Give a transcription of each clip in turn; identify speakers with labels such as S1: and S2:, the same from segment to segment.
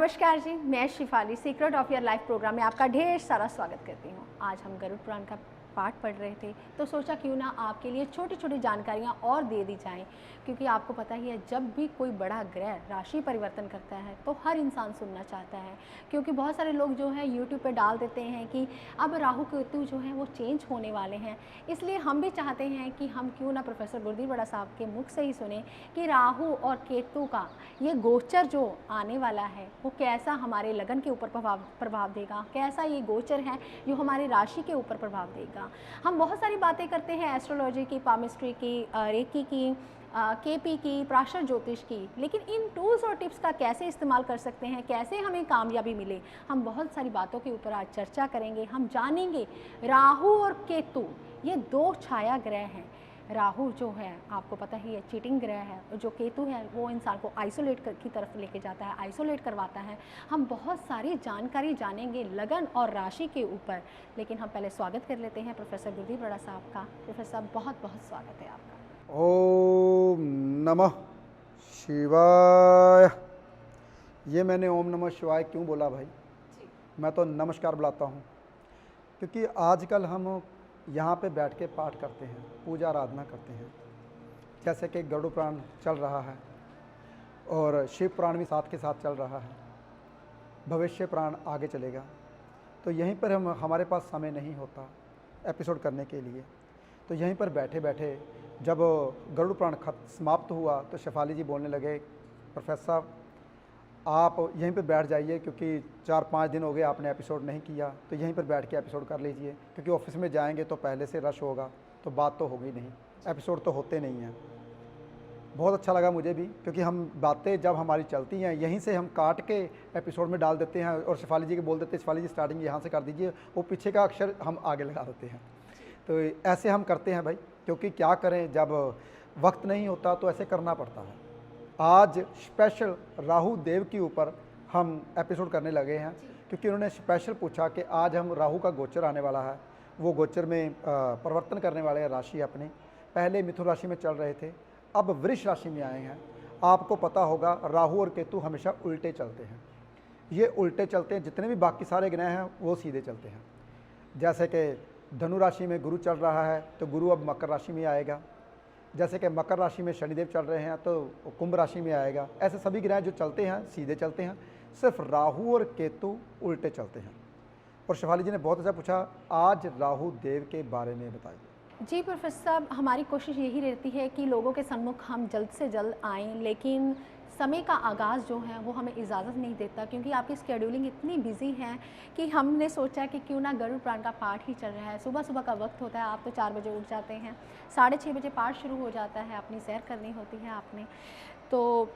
S1: नमस्कार जी, मैं Shifali secret of your life programme में आपका ढेर सारा स्वागत करती हूँ। आज हम गरुड़ पुराण का पाठ पढ़ रहे थे तो सोचा क्यों ना आपके लिए छोटी छोटी जानकारियाँ और दे दी जाएं, क्योंकि आपको पता ही है जब भी कोई बड़ा ग्रह राशि परिवर्तन करता है तो हर इंसान सुनना चाहता है, क्योंकि बहुत सारे लोग जो है यूट्यूब पे डाल देते हैं कि अब राहु केतु जो है वो चेंज होने वाले हैं। इसलिए हम भी चाहते हैं कि हम क्यों ना प्रोफेसर गुरदीप बड़ा साहब के मुख से ही सुने कि राहु और केतु का ये गोचर जो आने वाला है वो कैसा हमारे लगन के ऊपर प्रभाव देगा, कैसा ये गोचर है जो हमारी राशि के ऊपर प्रभाव देगा। हम बहुत सारी बातें करते हैं एस्ट्रोलॉजी की, पामिस्ट्री की, रेकी की, केपी की, प्राशर ज्योतिष की, लेकिन इन टूल्स और टिप्स का कैसे इस्तेमाल कर सकते हैं, कैसे हमें कामयाबी मिले, हम बहुत सारी बातों के ऊपर आज चर्चा करेंगे। हम जानेंगे राहु और केतु ये दो छाया ग्रह हैं। राहु जो है आपको पता ही है चीटिंग ग्रह है, और जो केतु है वो इंसान को आइसोलेट की तरफ लेके जाता है, आइसोलेट करवाता है। हम बहुत सारी जानकारी जानेंगे लगन और राशि के ऊपर, लेकिन हम पहले स्वागत कर लेते हैं प्रोफेसर गुरदीप बड़ा साहब का। प्रोफेसर साहब बहुत बहुत स्वागत है आपका।
S2: ओम नमः शिवाय। ये मैंने ओम नमः शिवाय क्यों बोला भाई? मैं तो नमस्कार बुलाता हूँ, क्योंकि आजकल हम यहाँ पे बैठ के पाठ करते हैं, पूजा आराधना करते हैं। जैसे कि गरुड़ पुराण चल रहा है और शिव पुराण भी साथ के साथ चल रहा है, भविष्य पुराण आगे चलेगा। तो यहीं पर हमारे पास समय नहीं होता एपिसोड करने के लिए, तो यहीं पर बैठे बैठे जब गरुड़ पुराण समाप्त हुआ तो शेफाली जी बोलने लगे, प्रोफेसर साहब आप यहीं पर बैठ जाइए, क्योंकि 4-5 दिन हो गए आपने एपिसोड नहीं किया, तो यहीं पर बैठ के एपिसोड कर लीजिए, क्योंकि ऑफिस में जाएंगे तो पहले से रश होगा तो बात तो होगी नहीं, एपिसोड तो होते नहीं हैं। बहुत अच्छा लगा मुझे भी, क्योंकि हम बातें जब हमारी चलती हैं यहीं से हम काट के एपिसोड में डाल देते हैं और शेफाली जी के बोल देते हैं शेफाली जी स्टार्टिंग यहाँ से कर दीजिए, वो पीछे का अक्षर हम आगे लगा देते हैं। तो ऐसे हम करते हैं भाई, क्योंकि क्या करें, जब वक्त नहीं होता तो ऐसे करना पड़ता है। आज स्पेशल राहु देव के ऊपर हम एपिसोड करने लगे हैं, क्योंकि उन्होंने स्पेशल पूछा कि आज हम राहु का गोचर आने वाला है, वो गोचर में परिवर्तन करने वाले हैं राशि अपने। पहले मिथुन राशि में चल रहे थे, अब वृष राशि में आए हैं। आपको पता होगा राहु और केतु हमेशा उल्टे चलते हैं, ये उल्टे चलते हैं, जितने भी बाकी सारे ग्रह हैं वो सीधे चलते हैं। जैसे कि धनु राशि में गुरु चल रहा है तो गुरु अब मकर राशि में आएगा, जैसे कि मकर राशि में शनिदेव चल रहे हैं तो कुंभ राशि में आएगा। ऐसे सभी ग्रह जो चलते हैं सीधे चलते हैं, सिर्फ राहु और केतु उल्टे चलते हैं। और शेफाली जी ने बहुत अच्छा पूछा, आज राहु देव के बारे में बताइए।
S1: जी प्रोफेसर साहब, हमारी कोशिश यही रहती है कि लोगों के सम्मुख हम जल्द से जल्द आएँ, लेकिन समय का आगाज़ जो है वो हमें इजाज़त नहीं देता, क्योंकि आपकी स्केड्यूलिंग इतनी बिजी है कि हमने सोचा कि क्यों ना गरुड़ पुराण का पाठ ही चल रहा है। सुबह सुबह का वक्त होता है, आप तो 4 बजे उठ जाते हैं, 6:30 बजे पाठ शुरू हो जाता है, अपनी सैर करनी होती है आपने, तो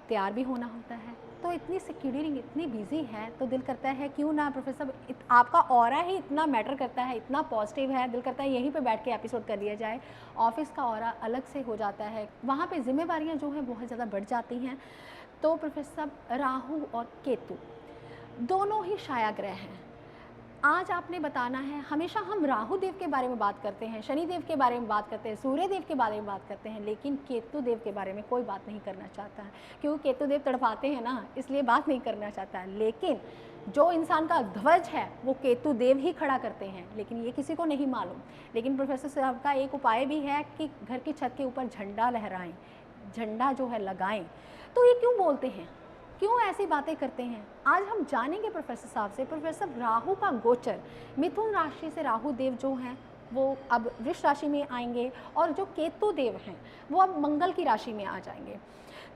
S1: तैयार भी होना होता है। तो इतनी स्केड्यूलिंग इतनी बिजी है तो दिल करता है क्यों ना प्रोफेसर आपका ऑरा ही इतना मैटर करता है, इतना पॉजिटिव है, दिल करता है यहीं पे बैठ के एपिसोड कर लिया जाए। ऑफिस का ऑरा अलग से हो जाता है, वहाँ पे जिम्मेवारियाँ जो हैं बहुत ज़्यादा बढ़ जाती हैं। तो प्रोफेसर राहु और केतु दोनों ही छाया ग्रह हैं। आज आपने बताना है, हमेशा हम राहु देव के बारे में बात करते हैं, शनि देव के बारे में बात करते हैं, सूर्य देव के बारे में बात करते हैं, लेकिन केतु देव के बारे में कोई बात नहीं करना चाहता है, क्योंकि केतु देव तड़पाते हैं ना, इसलिए बात नहीं करना चाहता है। लेकिन जो इंसान का ध्वज है वो केतु देव ही खड़ा करते हैं, लेकिन ये किसी को नहीं मालूम। लेकिन प्रोफेसर साहब का एक उपाय भी है कि घर की छत के ऊपर झंडा लहराएं, झंडा जो है लगाएं। तो ये क्यों बोलते हैं, क्यों ऐसी बातें करते हैं, आज हम जानेंगे प्रोफेसर साहब से। प्रोफेसर राहु का गोचर, मिथुन राशि से राहु देव जो हैं वो अब वृष राशि में आएंगे, और जो केतु देव हैं वो अब मंगल की राशि में आ जाएंगे।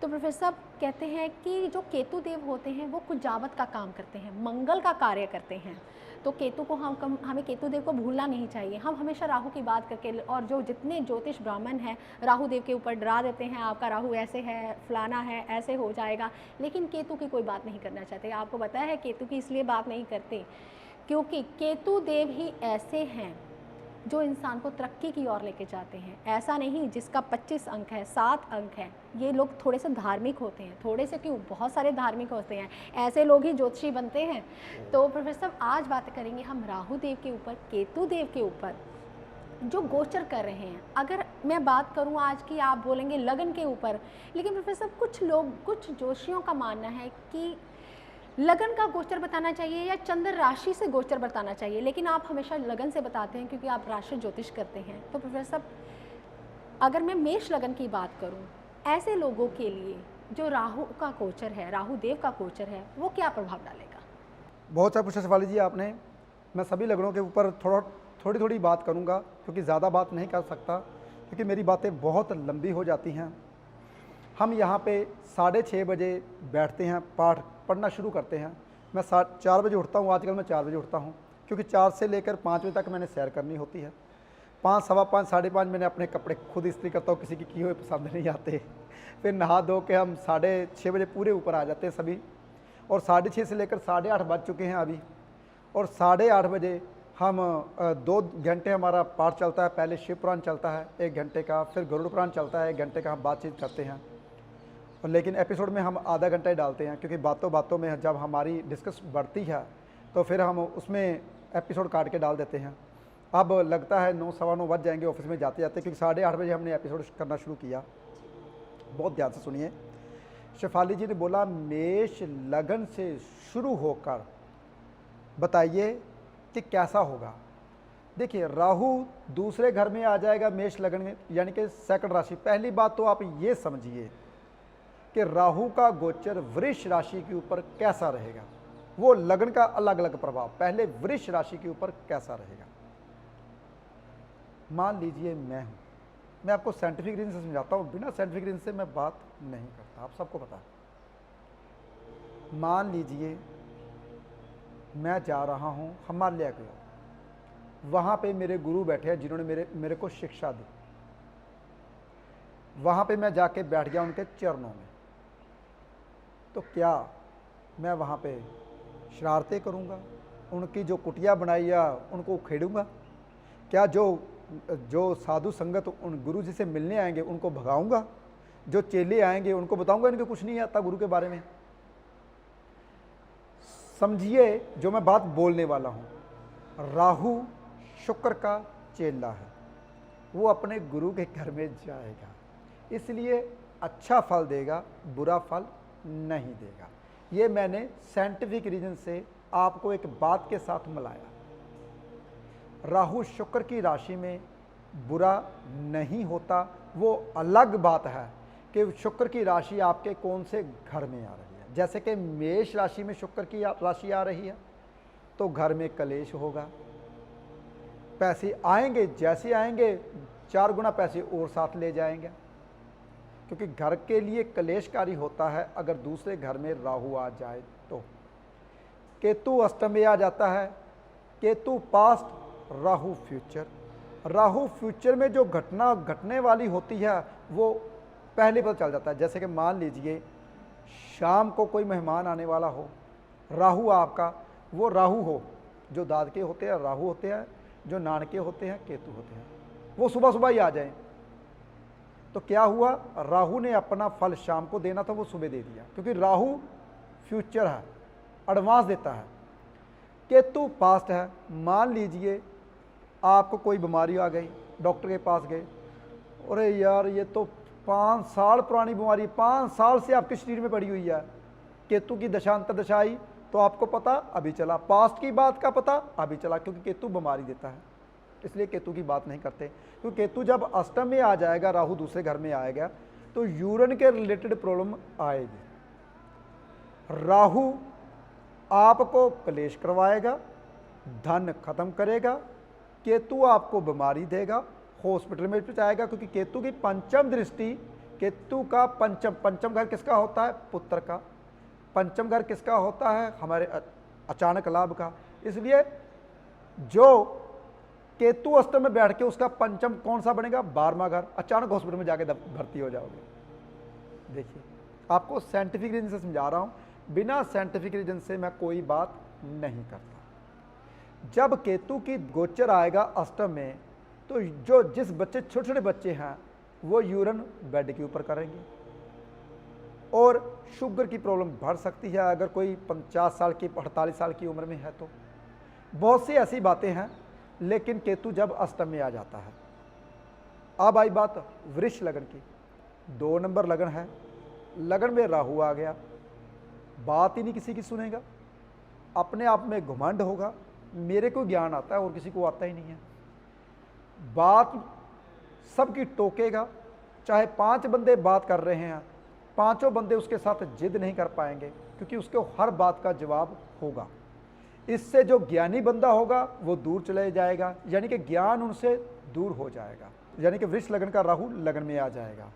S1: तो प्रोफेसर साहब कहते हैं कि जो केतु देव होते हैं वो कुजावत का काम करते हैं, मंगल का कार्य करते हैं। तो केतु को हमें केतु देव को भूलना नहीं चाहिए। हम हमेशा राहु की बात करके, और जो जितने ज्योतिष ब्राह्मण हैं राहु देव के ऊपर डरा देते हैं, आपका राहु ऐसे है, फलाना है, ऐसे हो जाएगा, लेकिन केतु की कोई बात नहीं करना चाहते। आपको पता है केतु की इसलिए बात नहीं करते क्योंकि केतु देव ही ऐसे हैं जो इंसान को तरक्की की ओर लेके जाते हैं। ऐसा नहीं जिसका 25 अंक है, 7 अंक है, ये लोग थोड़े से धार्मिक होते हैं, थोड़े से क्यों, बहुत सारे धार्मिक होते हैं, ऐसे लोग ही ज्योतिषी बनते हैं। तो प्रोफेसर आज बात करेंगे हम राहु देव के ऊपर, केतु देव के ऊपर जो गोचर कर रहे हैं। अगर मैं बात करूं आज की, आप बोलेंगे लगन के ऊपर, लेकिन प्रोफेसर कुछ लोग, कुछ ज्योतिषियों का मानना है कि लगन का गोचर बताना चाहिए या चंद्र राशि से गोचर बताना चाहिए, लेकिन आप हमेशा लगन से बताते हैं क्योंकि आप राशि ज्योतिष करते हैं। तो प्रोफेसर साहब, अगर मैं मेष लगन की बात करूं, ऐसे लोगों के लिए जो राहु का गोचर है, राहु देव का गोचर है, वो क्या प्रभाव डालेगा?
S2: बहुत अच्छा पूछा शिफाली जी आपने। मैं सभी लगनों के ऊपर थोड़ी थोड़ी बात करूंगा, क्योंकि ज़्यादा बात नहीं कर सकता, क्योंकि मेरी बातें बहुत लंबी हो जाती हैं। हम यहाँ पे 6:30 बजे बैठते हैं, पाठ पढ़ना शुरू करते हैं। मैं 4 बजे उठता हूँ, आजकल मैं 4 बजे उठता हूँ, क्योंकि 4 से लेकर 5 बजे तक मैंने सैर करनी होती है। 5, सवा 5, 5:30 मैंने अपने कपड़े खुद इस्त्री करता हूँ, किसी की किए हुए पसंद नहीं आते। फिर नहा धो के हम 6:30 बजे पूरे ऊपर आ जाते हैं सभी, और 6:30 से लेकर 8:30 बज चुके हैं अभी। और 8:30 बजे हम 2 घंटे हमारा पाठ चलता है। पहले शिव पुराण चलता है 1 घंटे का, फिर गरुड़ पुराण चलता है 1 घंटे का, हम बातचीत करते हैं। और लेकिन एपिसोड में हम आधा घंटा ही डालते हैं, क्योंकि बातों बातों में जब हमारी डिस्कस बढ़ती है तो फिर हम उसमें एपिसोड काट के डाल देते हैं। अब लगता है 9, सवा 9 बज जाएंगे ऑफिस में जाते जाते, क्योंकि 8:30 बजे हमने एपिसोड करना शुरू किया। बहुत ध्यान से सुनिए। शेफाली जी ने बोला मेष लगन से शुरू होकर बताइए कि कैसा होगा। देखिए, राहु दूसरे घर में आ जाएगा मेष लगन में, यानी कि सेकंड राशि। पहली बात तो आप ये समझिए कि राहु का गोचर वृष राशि के ऊपर कैसा रहेगा। वो लगन का अलग अलग प्रभाव, पहले वृष राशि के ऊपर कैसा रहेगा। मान लीजिए मैं आपको साइंटिफिक रीजन से समझाता हूँ, बिना साइंटिफिक रीजन से मैं बात नहीं करता, आप सबको पता है। मान लीजिए मैं जा रहा हूँ हिमालय की ओर, वहाँ पे मेरे गुरु बैठे हैं जिन्होंने मेरे को शिक्षा दी। वहाँ पे मैं जाके बैठ गया उनके चरणों में, तो क्या मैं वहाँ पे शरारतें करूँगा? उनकी जो कुटिया बनाई है उनको उखेड़ूँगा? क्या जो साधु संगत उन गुरु जी से मिलने आएंगे उनको भगाऊंगा? जो चेले आएंगे उनको बताऊंगा इनको कुछ नहीं आता गुरु के बारे में? समझिए जो मैं बात बोलने वाला हूँ। राहु शुक्र का चेला है, वो अपने गुरु के घर में जाएगा, इसलिए अच्छा फल देगा, बुरा फल नहीं देगा। ये मैंने साइंटिफिक रीजन से आपको एक बात के साथ मिलाया। राहु शुक्र की राशि में बुरा नहीं होता। वो अलग बात है कि शुक्र की राशि आपके कौन से घर में आ रही है। जैसे कि मेष राशि में शुक्र की राशि आ रही है तो घर में कलेश होगा, पैसे आएंगे, जैसे आएंगे 4 गुना पैसे और साथ ले जाएंगे, क्योंकि घर के लिए कलेशकारी होता है अगर दूसरे घर में राहु आ जाए तो। केतु अष्टम में आ जाता है, Ketu past, Rahu future. Rahu future में जो घटना घटने वाली होती है वो पहले पता चल जाता है। जैसे कि मान लीजिए शाम को कोई मेहमान आने वाला हो, राहु आपका, वो राहु हो, जो दाद के होते हैं राहु होते हैं, जो नानके होते हैं केतु होते हैं, वो सुबह सुबह ही आ जाएं, तो क्या हुआ? राहु ने अपना फल शाम को देना था वो सुबह दे दिया, क्योंकि राहु फ्यूचर है, एडवांस देता है। केतु पास्ट है। मान लीजिए आपको कोई बीमारी आ गई, डॉक्टर के पास गए, अरे यार ये तो 5 साल पुरानी बीमारी, 5 साल से आपके शरीर में पड़ी हुई है। केतु की दशांतर दशा आई तो आपको पता अभी चला, पास्ट की बात का पता अभी चला, क्योंकि केतु बीमारी देता है, इसलिए केतु की बात नहीं करते। क्योंकि केतु जब अष्टम में आ जाएगा, राहु दूसरे घर में आएगा, तो यूरिन के रिलेटेड प्रॉब्लम आएगी। राहु आपको क्लेश करवाएगा, धन खत्म करेगा, केतु आपको बीमारी देगा, हॉस्पिटल में पहुंचाएगा, क्योंकि केतु की पंचम दृष्टि, केतु का पंचम घर किसका होता है? पुत्र का। पंचम घर किसका होता है? हमारे अचानक लाभ का। इसलिए जो केतु अष्टम में बैठ के उसका पंचम कौन सा बनेगा? 12वां घर। अचानक हॉस्पिटल में जाके भर्ती हो जाओगे। देखिए आपको साइंटिफिक रीजन से समझा रहा हूं, बिना साइंटिफिक रीजन से मैं कोई बात नहीं करता। जब केतु की गोचर आएगा अष्टम में, तो जिस बच्चे छोटे छोटे बच्चे हैं वो यूरिन बेड के ऊपर करेंगे, और शुगर की प्रॉब्लम बढ़ सकती है अगर कोई 50 साल की 48 साल की उम्र में है तो। बहुत सी ऐसी बातें हैं, लेकिन केतु जब अष्टम में आ जाता है। अब आई बात वृष लगन की। 2 नंबर लगन है, लगन में राहु आ गया, बात ही नहीं किसी की सुनेगा, अपने आप में घमंड होगा, मेरे को ज्ञान आता है और किसी को आता ही नहीं है, बात सबकी टोकेगा। चाहे 5 बंदे बात कर रहे हैं, पांचों बंदे उसके साथ जिद नहीं कर पाएंगे, क्योंकि उसको हर बात का जवाब होगा। इससे जो ज्ञानी बंदा होगा वो दूर चले जाएगा, यानी कि ज्ञान उनसे दूर हो जाएगा, यानी कि वृष लगन का राहु लगन में आ जाएगा।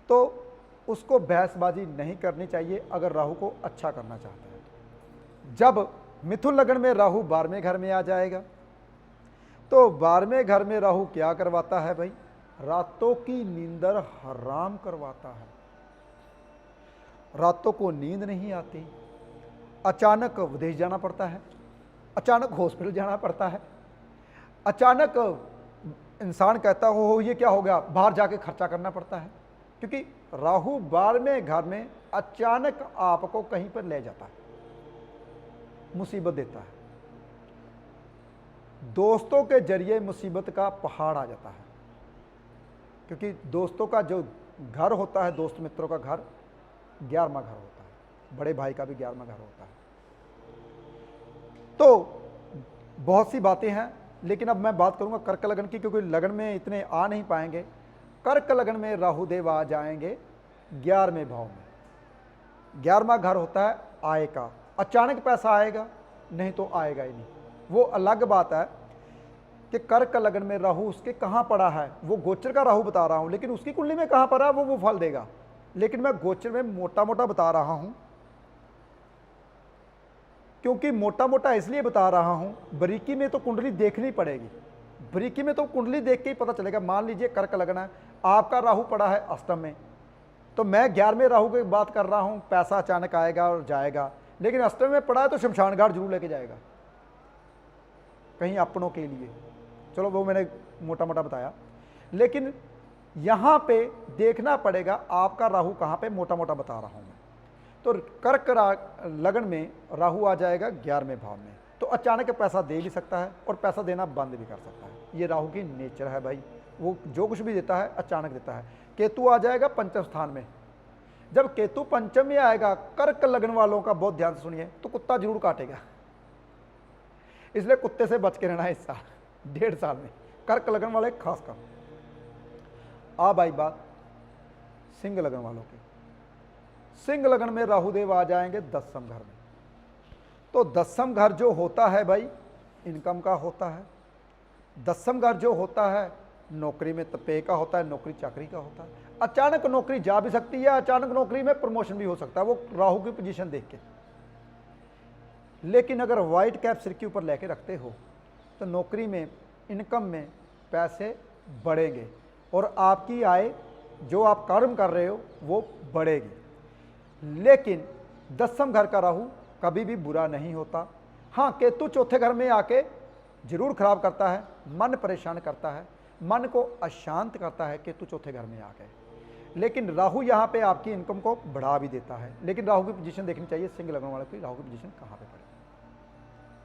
S2: तो उसको बहसबाजी नहीं करनी चाहिए अगर राहु को अच्छा करना चाहता है। जब मिथुन लगन में राहु 12वें घर में आ जाएगा, तो 12वें घर में राहु क्या करवाता है भाई? रातों की नींदर हराम करवाता है। रातों को नींद नहीं आती, अचानक विदेश जाना पड़ता है, अचानक हॉस्पिटल जाना पड़ता है, अचानक इंसान कहता हो ये क्या हो गया, बाहर जाके खर्चा करना पड़ता है, क्योंकि राहु 12वें घर में अचानक आपको कहीं पर ले जाता है, मुसीबत देता है। दोस्तों के जरिए मुसीबत का पहाड़ आ जाता है, क्योंकि दोस्तों का जो घर होता है, दोस्त मित्रों का घर 11वां घर होता है, बड़े भाई का भी 11वां घर होता है। तो बहुत सी बातें हैं, लेकिन अब मैं बात करूंगा कर्क लगन की, क्योंकि लगन में इतने आ नहीं पाएंगे। कर्क लगन में राहु देव आ जाएंगे 11वें भाव में। 11वां घर होता है आय का, अचानक पैसा आएगा, नहीं तो आएगा ही नहीं। वो अलग बात है कि कर्क लगन में राहु उसके कहाँ पड़ा है, वो गोचर का राहु बता रहा हूँ, लेकिन उसकी कुंडली में कहाँ पड़ा है वो फल देगा। लेकिन मैं गोचर में मोटा मोटा बता रहा हूँ, क्योंकि मोटा मोटा इसलिए बता रहा हूँ, बारीकी में तो कुंडली देखनी पड़ेगी, बारीकी में तो कुंडली देख के ही पता चलेगा। मान लीजिए कर्क लगन है, आपका राहु पड़ा है अष्टम में, तो मैं 11वें राहु की बात कर रहा हूँ, पैसा अचानक आएगा और जाएगा, लेकिन अष्टम में पड़ा है तो शमशान घाट जरूर लेके जाएगा कहीं अपनों के लिए। चलो वो मैंने मोटा मोटा बताया, लेकिन यहाँ पे देखना पड़ेगा आपका राहु कहाँ पे, मोटा मोटा बता रहा हूँ मैं। तो कर्क लगन में राहु आ जाएगा 11वें भाव में, तो अचानक पैसा दे भी सकता है और पैसा देना बंद भी कर सकता है। ये राहु की नेचर है भाई, वो जो कुछ भी देता है अचानक देता है। केतु आ जाएगा 5वें स्थान में। जब केतु 5म में आएगा, कर्क लगन वालों का बहुत ध्यान से सुनिए, तो कुत्ता जरूर काटेगा, इसलिए कुत्ते से बच के रहना है इस साल, 1.5 साल में, कर्क लगन वाले खासकर। अब आई बात सिंह लगन वालों की। सिंह लगन में राहुदेव आ जाएंगे 10म घर में। तो 10म घर जो होता है भाई इनकम का होता है, 10म घर जो होता है नौकरी में तपे का होता है, नौकरी चाकरी का होता है। अचानक नौकरी जा भी सकती है, अचानक नौकरी में प्रमोशन भी हो सकता है, वो राहु की पोजीशन देख के। लेकिन अगर वाइट कैप सिर के ऊपर लेके रखते हो तो नौकरी में, इनकम में पैसे बढ़ेंगे और आपकी आय जो आप कर्म कर रहे हो वो बढ़ेगी। लेकिन 10म घर का राहु कभी भी बुरा नहीं होता। हाँ, केतु 4थे घर में आके जरूर खराब करता है, मन परेशान करता है, मन को अशांत करता है केतु 4थे घर में आके। लेकिन राहु यहाँ पे आपकी इनकम को बढ़ा भी देता है। लेकिन राहु की पोजीशन देखनी चाहिए सिंह लगन वाले की, राहु की पोजीशन कहाँ पे पड़े।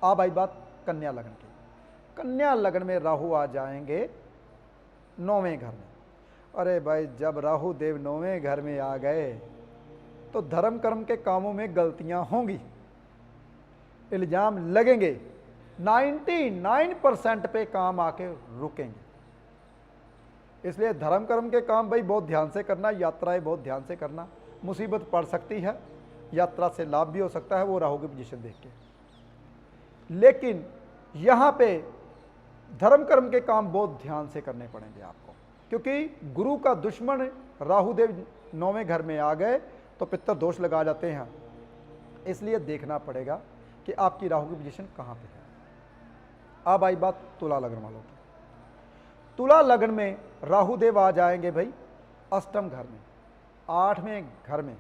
S2: अब आई बात कन्या लगन की। कन्या लगन में राहु आ जाएंगे 9वें घर में। अरे भाई, जब राहु देव 9वें घर में आ गए तो धर्म कर्म के कामों में गलतियां होंगी, इल्जाम लगेंगे, 99% पे काम आके रुकेंगे। इसलिए धर्म कर्म के काम भाई बहुत ध्यान से करना, यात्राएं बहुत ध्यान से करना। मुसीबत पड़ सकती है, यात्रा से लाभ भी हो सकता है, वो राहु की पोजीशन देख के। लेकिन यहाँ पे धर्म कर्म के काम बहुत ध्यान से करने पड़ेंगे आपको, क्योंकि गुरु का दुश्मन राहु देव 9वें घर में आ गए तो पितर दोष लगा जाते हैं। इसलिए देखना पड़ेगा कि आपकी राहु की पोजीशन कहाँ पे है। अब आई बात तुला लगन वालों की। तुला लगन में राहु देव आ जाएंगे भाई 8म घर में, 8वें घर में।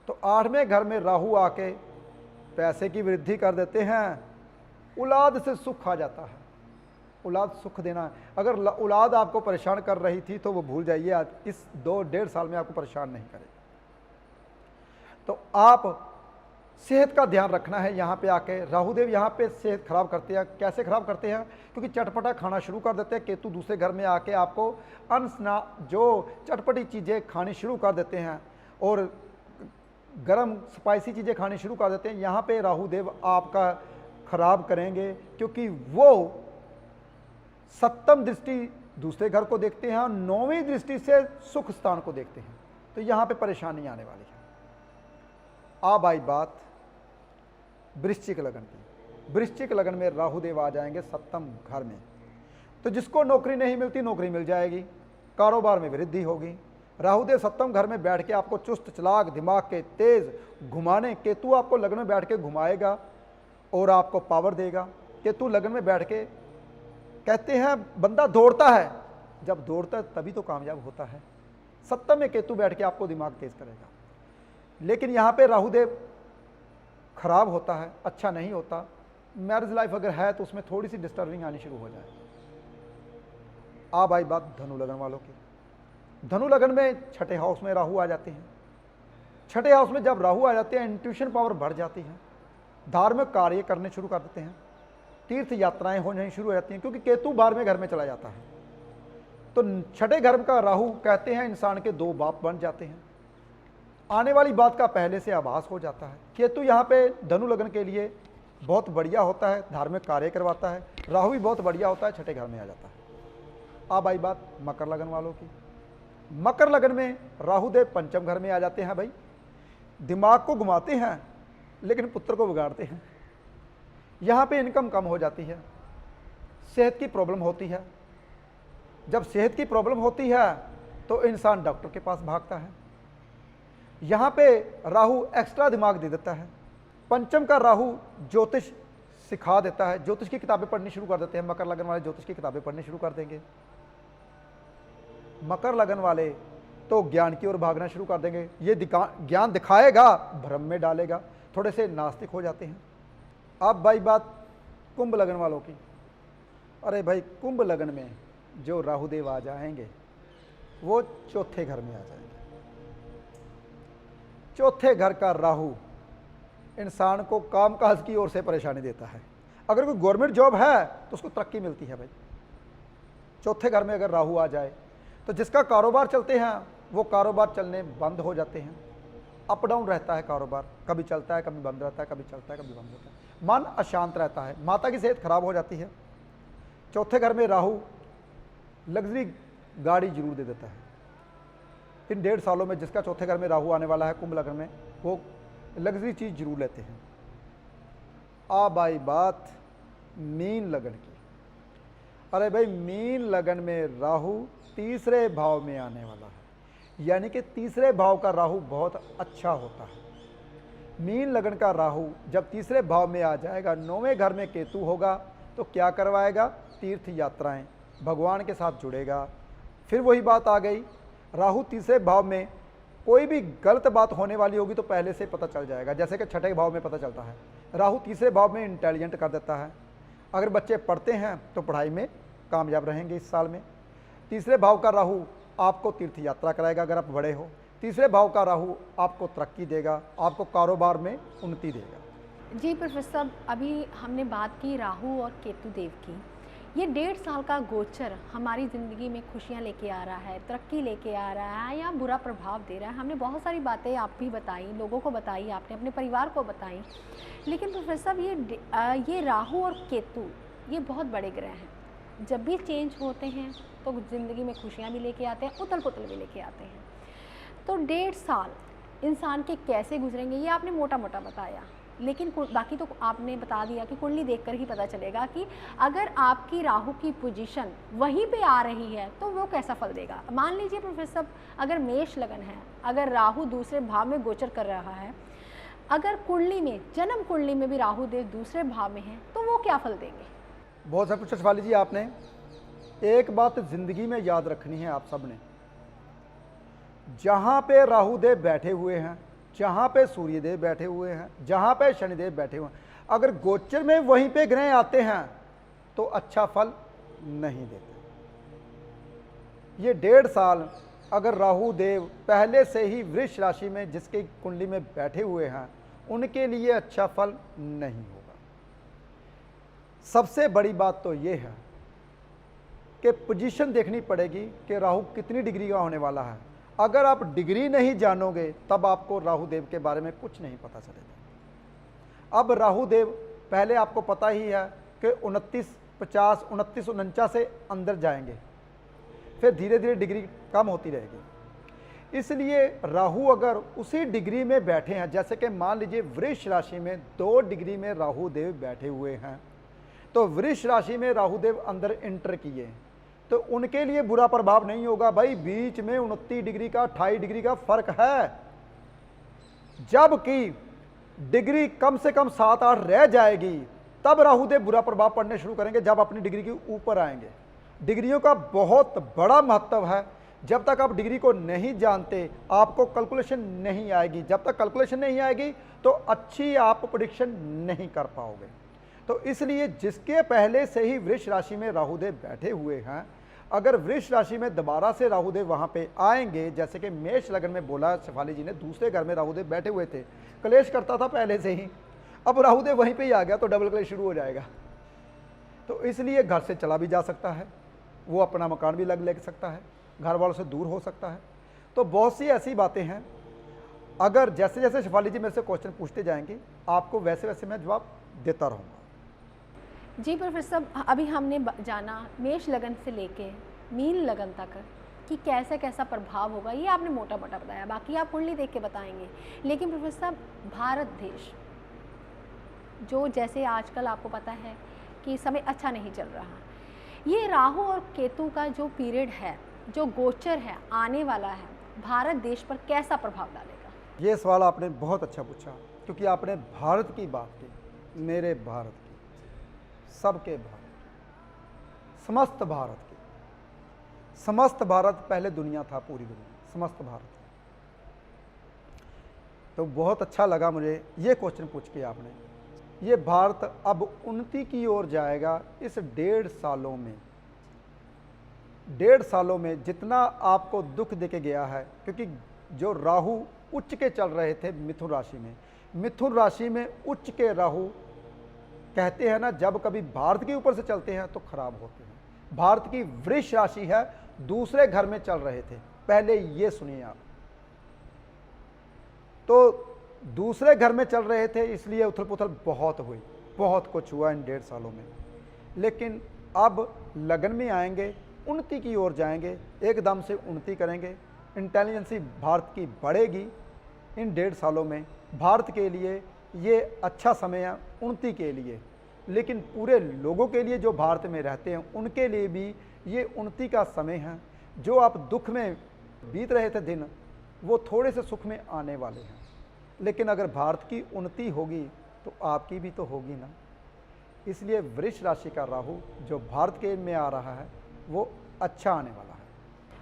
S2: तो 8वें घर में राहु आके पैसे की वृद्धि कर देते हैं, औलाद से सुख आ जाता है। औलाद सुख देना है। अगर औलाद आपको परेशान कर रही थी तो वो भूल जाइए, आज इस 2-1.5 साल में आपको परेशान नहीं करेगी। तो आप सेहत का ध्यान रखना है। यहाँ पे आके राहुदेव यहाँ पे सेहत खराब करते हैं। कैसे खराब करते हैं? क्योंकि चटपटा खाना शुरू कर देते हैं। केतु दूसरे घर में आके आपको अनस्ना जो चटपटी चीज़ें खानी शुरू कर देते हैं और गरम स्पाइसी चीज़ें खानी शुरू कर देते हैं, यहाँ पे राहु देव आपका खराब करेंगे, क्योंकि वो सप्तम दृष्टि दूसरे घर को देखते हैं और 9वीं दृष्टि से सुख स्थान को देखते हैं, तो यहाँ पे परेशानी आने वाली है। अब आई बात वृश्चिक लगन की। वृश्चिक लगन में राहु देव आ जाएंगे सप्तम घर में, तो जिसको नौकरी नहीं मिलती नौकरी मिल जाएगी, कारोबार में वृद्धि होगी। राहु देव सप्तम घर में बैठ के आपको चुस्त चालाक दिमाग के तेज घुमाने, केतु आपको लगन में बैठ के घुमाएगा और आपको पावर देगा। केतु लगन में बैठ के, कहते हैं बंदा दौड़ता है, जब दौड़ता है तभी तो कामयाब होता है। सप्तम में केतु बैठ के आपको दिमाग तेज करेगा, लेकिन यहाँ पे राहु देव खराब होता है, अच्छा नहीं होता। मैरिज लाइफ अगर है तो उसमें थोड़ी सी डिस्टर्बिंग आनी शुरू हो जाए। अब आई बात धनु लगन वालों की। धनु लगन में छठे हाउस में राहु आ जाते हैं। छठे हाउस में जब राहु आ जाते हैं, इंट्यूशन पावर बढ़ जाती है, धार्मिक कार्य करने शुरू कर देते हैं, तीर्थ यात्राएं होनी शुरू हो जाती हैं, क्योंकि केतु 12वें घर में चला जाता है। तो छठे घर का राहु कहते हैं इंसान के 2 बाप बन जाते हैं, आने वाली बात का पहले से आभास हो जाता है। केतु यहाँ पे धनु लगन के लिए बहुत बढ़िया होता है, धार्मिक कार्य करवाता है। राहु भी बहुत बढ़िया होता है, छठे घर में आ जाता है। अब आई बात मकर लगन वालों की। मकर लगन में राहु देव पंचम घर में आ जाते हैं। भाई दिमाग को घुमाते हैं लेकिन पुत्र को बिगाड़ते हैं। यहाँ पे इनकम कम हो जाती है, सेहत की प्रॉब्लम होती है। जब सेहत की प्रॉब्लम होती है तो इंसान डॉक्टर के पास भागता है। यहाँ पे राहु एक्स्ट्रा दिमाग दे देता है। पंचम का राहु ज्योतिष सिखा देता है, ज्योतिष की किताबें पढ़नी शुरू कर देते हैं। मकर लगन वाले ज्योतिष की किताबें पढ़नी शुरू कर देंगे। मकर लगन वाले तो ज्ञान की ओर भागना शुरू कर देंगे। ये ज्ञान दिखाएगा, भ्रम में डालेगा, थोड़े से नास्तिक हो जाते हैं। अब भाई बात कुंभ लगन वालों की। अरे भाई कुंभ लगन में जो राहु देव आ जाएंगे वो चौथे घर में आ जाएंगे। चौथे घर का राहु इंसान को कामकाज की ओर से परेशानी देता है। अगर कोई गवर्नमेंट जॉब है तो उसको तरक्की मिलती है। भाई चौथे घर में अगर राहु आ जाए तो जिसका कारोबार चलते हैं वो कारोबार चलने बंद हो जाते हैं। अप डाउन रहता है कारोबार, कभी चलता है कभी बंद रहता है, कभी चलता है कभी बंद रहता है। मन अशांत रहता है, माता की सेहत खराब हो जाती है। चौथे घर में राहु लग्जरी गाड़ी जरूर दे देता है। इन 1.5 सालों में जिसका चौथे घर में राहु आने वाला है कुंभ लगन में, वो लग्जरी चीज़ जरूर लेते हैं। अब आई बात मीन लगन की। अरे भाई मीन लगन में राहु तीसरे भाव में आने वाला है, यानी कि तीसरे भाव का राहु बहुत अच्छा होता है। मीन लगन का राहु जब तीसरे भाव में आ जाएगा, 9वें घर में केतु होगा, तो क्या करवाएगा? तीर्थ यात्राएं, भगवान के साथ जुड़ेगा। फिर वही बात आ गई, राहु तीसरे भाव में कोई भी गलत बात होने वाली होगी तो पहले से पता चल जाएगा, जैसे कि छठे भाव में पता चलता है। राहु तीसरे भाव में इंटेलिजेंट कर देता है। अगर बच्चे पढ़ते हैं तो पढ़ाई में कामयाब रहेंगे इस साल में। तीसरे भाव का राहु आपको तीर्थ यात्रा कराएगा अगर आप बड़े हो। तीसरे भाव का राहु आपको तरक्की देगा, आपको कारोबार में उन्नति देगा।
S1: जी प्रोफेसर साहब, अभी हमने बात की राहु और केतु देव की। ये 1.5 साल का गोचर हमारी ज़िंदगी में खुशियाँ लेके आ रहा है, तरक्की लेके आ रहा है या बुरा प्रभाव दे रहा है? हमने बहुत सारी बातें आप भी बताई, लोगों को बताई, आपने अपने परिवार को बताई। लेकिन प्रोफेसर साहब ये राहु और केतु ये बहुत बड़े ग्रह हैं। जब भी चेंज होते हैं तो ज़िंदगी में खुशियाँ भी लेके आते हैं, उथल पुथल भी लेके आते हैं। तो 1.5 साल इंसान के कैसे गुजरेंगे ये आपने मोटा मोटा बताया, लेकिन बाकी तो आपने बता दिया कि कुंडली देखकर ही पता चलेगा कि अगर आपकी राहु की पोजीशन वहीं पे आ रही है तो वो कैसा फल देगा। मान लीजिए प्रोफेसर साहब, अगर मेष लगन है, अगर राहु दूसरे भाव में गोचर कर रहा है, अगर कुंडली में, जन्म कुंडली में भी राहु देव दूसरे भाव में है, तो वो क्या फल देंगे?
S2: बहुत सब कुछ शिवाली जी, आपने एक बात ज़िंदगी में याद रखनी है आप सब ने। जहाँ पे राहु देव बैठे हुए हैं, जहाँ पे सूर्यदेव बैठे हुए हैं, जहाँ पे शनिदेव बैठे हुए हैं, अगर गोचर में वहीं पे ग्रह आते हैं तो अच्छा फल नहीं देते। ये 1.5 साल अगर राहु देव पहले से ही वृष राशि में जिसके कुंडली में बैठे हुए हैं, उनके लिए अच्छा फल नहीं होगा। सबसे बड़ी बात तो ये है कि पोजीशन देखनी पड़ेगी कि राहु कितनी डिग्री का होने वाला है। अगर आप डिग्री नहीं जानोगे तब आपको राहु देव के बारे में कुछ नहीं पता चलेगा। अब राहु देव पहले आपको पता ही है कि 29, 50, 29, 49 से अंदर जाएंगे, फिर धीरे धीरे डिग्री कम होती रहेगी। इसलिए राहु अगर उसी डिग्री में बैठे हैं, जैसे कि मान लीजिए वृष राशि में 2 डिग्री में राहु देव बैठे हुए हैं, तो वृष राशि में राहु देव अंदर एंटर किए तो उनके लिए बुरा प्रभाव नहीं होगा। भाई बीच में 29 डिग्री का 28 डिग्री का फर्क है, जबकि डिग्री कम से कम 7-8 रह जाएगी, तब राहु देव बुरा प्रभाव पड़ने शुरू करेंगे जब अपनी डिग्री के ऊपर आएंगे। डिग्रियों का बहुत बड़ा महत्व है। जब तक आप डिग्री को नहीं जानते आपको कैलकुलेशन नहीं आएगी, जब तक कैलकुलेशन नहीं आएगी तो अच्छी आप प्रेडिक्शन नहीं कर पाओगे। तो इसलिए जिसके पहले से ही वृष राशि में राहु देव बैठे हुए हैं, अगर वृष राशि में दोबारा से राहु देव वहाँ पे आएंगे, जैसे कि मेष लगन में बोला शेफाली जी ने, दूसरे घर में राहु देव बैठे हुए थे, क्लेश करता था पहले से ही, अब राहु देव वहीं पे ही आ गया तो डबल क्लेश शुरू हो जाएगा। तो इसलिए घर से चला भी जा सकता है, वो अपना मकान भी ले सकता है, घर वालों से दूर हो सकता है। तो बहुत सी ऐसी बातें हैं, अगर जैसे जैसे शेफाली जी मेरे से क्वेश्चन पूछते जाएंगे आपको वैसे वैसे मैं जवाब देता रहूँगा।
S1: जी प्रोफेसर, अभी हमने जाना मेष लगन से लेके मीन लगन तक कि कैसे कैसा प्रभाव होगा, ये आपने मोटा मोटा बताया, बाकी आप कुंडली देख के बताएंगे। लेकिन प्रोफेसर भारत देश जो जैसे आजकल आपको पता है कि समय अच्छा नहीं चल रहा, ये राहु और केतु का जो पीरियड है, जो गोचर है आने वाला है, भारत देश पर कैसा प्रभाव डालेगा?
S2: ये सवाल आपने बहुत अच्छा पूछा, क्योंकि आपने भारत की बात की, मेरे भारत की, सबके भारत, समस्त भारत की। समस्त भारत पहले दुनिया था, पूरी दुनिया, समस्त भारत। तो बहुत अच्छा लगा मुझे ये क्वेश्चन पूछ के आपने। ये भारत अब उन्नति की ओर जाएगा इस 1.5 सालों में। 1.5 सालों में जितना आपको दुख देके गया है, क्योंकि जो राहु उच्च के चल रहे थे मिथुन राशि में, मिथुन राशि में उच्च के राहु कहते हैं ना, जब कभी भारत के ऊपर से चलते हैं तो खराब होते हैं। भारत की वृष राशि है, दूसरे घर में चल रहे थे, पहले ये सुनिए आप। तो दूसरे घर में चल रहे थे, इसलिए उथल पुथल बहुत हुई, बहुत कुछ हुआ इन 1.5 सालों में। लेकिन अब लगन में आएंगे, उन्नति की ओर जाएंगे, एकदम से उन्नति करेंगे, इंटेलिजेंसी भारत की बढ़ेगी इन 1.5 सालों में। भारत के लिए ये अच्छा समय है उन्नति के लिए, लेकिन पूरे लोगों के लिए जो भारत में रहते हैं उनके लिए भी ये उन्नति का समय है। जो आप दुख में बीत रहे थे दिन, वो थोड़े से सुख में आने वाले हैं। लेकिन अगर भारत की उन्नति होगी तो आपकी भी तो होगी ना। इसलिए वृष राशि का राहु जो भारत के में आ रहा है वो अच्छा आने वाला है।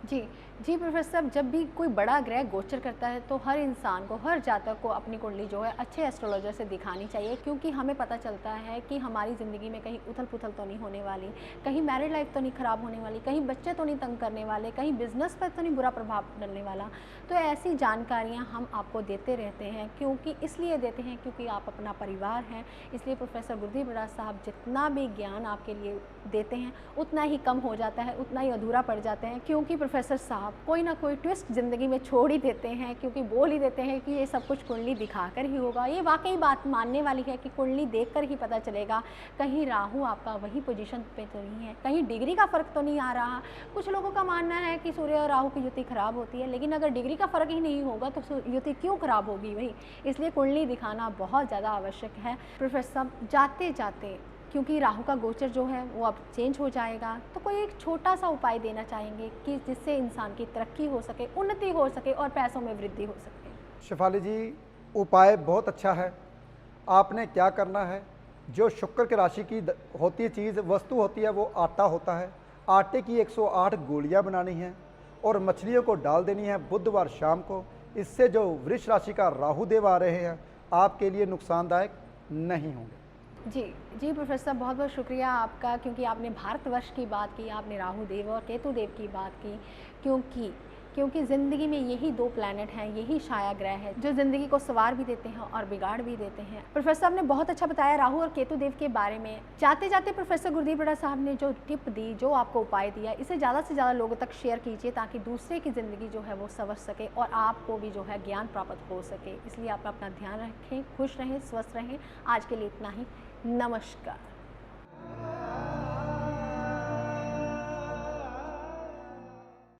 S1: जी जी प्रोफेसर, जब भी कोई बड़ा ग्रह गोचर करता है तो हर इंसान को, हर जातक को अपनी कुंडली जो है अच्छे एस्ट्रोलॉजर से दिखानी चाहिए, क्योंकि हमें पता चलता है कि हमारी ज़िंदगी में कहीं उथल पुथल तो नहीं होने वाली, कहीं मैरिड लाइफ तो नहीं ख़राब होने वाली, कहीं बच्चे तो नहीं तंग करने वाले, कहीं बिजनेस पर तो नहीं बुरा प्रभाव डलने वाला। तो ऐसी जानकारियाँ हम आपको देते रहते हैं, क्योंकि इसलिए देते हैं क्योंकि आप अपना परिवार हैं। इसलिए प्रोफेसर गुरदीप बराड़ साहब जितना भी ज्ञान आपके लिए देते हैं उतना ही कम हो जाता है, उतना ही अधूरा पड़ जाते हैं, क्योंकि प्रोफेसर साहब कोई ना कोई ट्विस्ट ज़िंदगी में छोड़ ही देते हैं, क्योंकि बोल ही देते हैं कि ये सब कुछ कुंडली दिखाकर ही होगा। ये वाकई बात मानने वाली है कि कुंडली देखकर ही पता चलेगा। कहीं राहु आपका वही पोजीशन पे तो नहीं है, कहीं डिग्री का फ़र्क तो नहीं आ रहा। कुछ लोगों का मानना है कि सूर्य और राहु की युति खराब होती है, लेकिन अगर डिग्री का फ़र्क ही नहीं होगा तो युति क्यों खराब होगी भाई। इसलिए कुंडली दिखाना बहुत ज़्यादा आवश्यक है। प्रोफेसर साहब जाते जाते, क्योंकि राहु का गोचर जो है वो अब चेंज हो जाएगा, तो कोई एक छोटा सा उपाय देना चाहेंगे कि जिससे इंसान की तरक्की हो सके, उन्नति हो सके और पैसों में वृद्धि हो सके?
S2: शेफाली जी, उपाय बहुत अच्छा है। आपने क्या करना है, जो शुक्र की राशि की होती है चीज़, वस्तु होती है, वो आटा होता है। आटे की 108 गोलियां बनानी है और मछलियों को डाल देनी है बुधवार शाम को। इससे जो वृष राशि का राहु देव आ रहे हैं आपके लिए नुकसानदायक नहीं होंगे।
S1: जी जी प्रोफेसर, बहुत बहुत शुक्रिया आपका, क्योंकि आपने भारतवर्ष की बात की, आपने राहु देव और केतु देव की बात की, क्योंकि क्योंकि ज़िंदगी में यही 2 प्लैनेट हैं, यही छाया ग्रह है जो ज़िंदगी को संवार भी देते हैं और बिगाड़ भी देते हैं। प्रोफेसर साहब ने बहुत अच्छा बताया राहु और केतु देव के बारे में। जाते जाते प्रोफेसर गुरदीप बड़ा साहब ने जो टिप दी, जो आपको उपाय दिया, इसे ज़्यादा से ज़्यादा लोगों तक शेयर कीजिए ताकि दूसरे की ज़िंदगी जो है वो संवर सके और आपको भी जो है ज्ञान प्राप्त हो सके। इसलिए आप अपना ध्यान रखें, खुश रहें, स्वस्थ रहें। आज के लिए इतना ही। नमस्कार।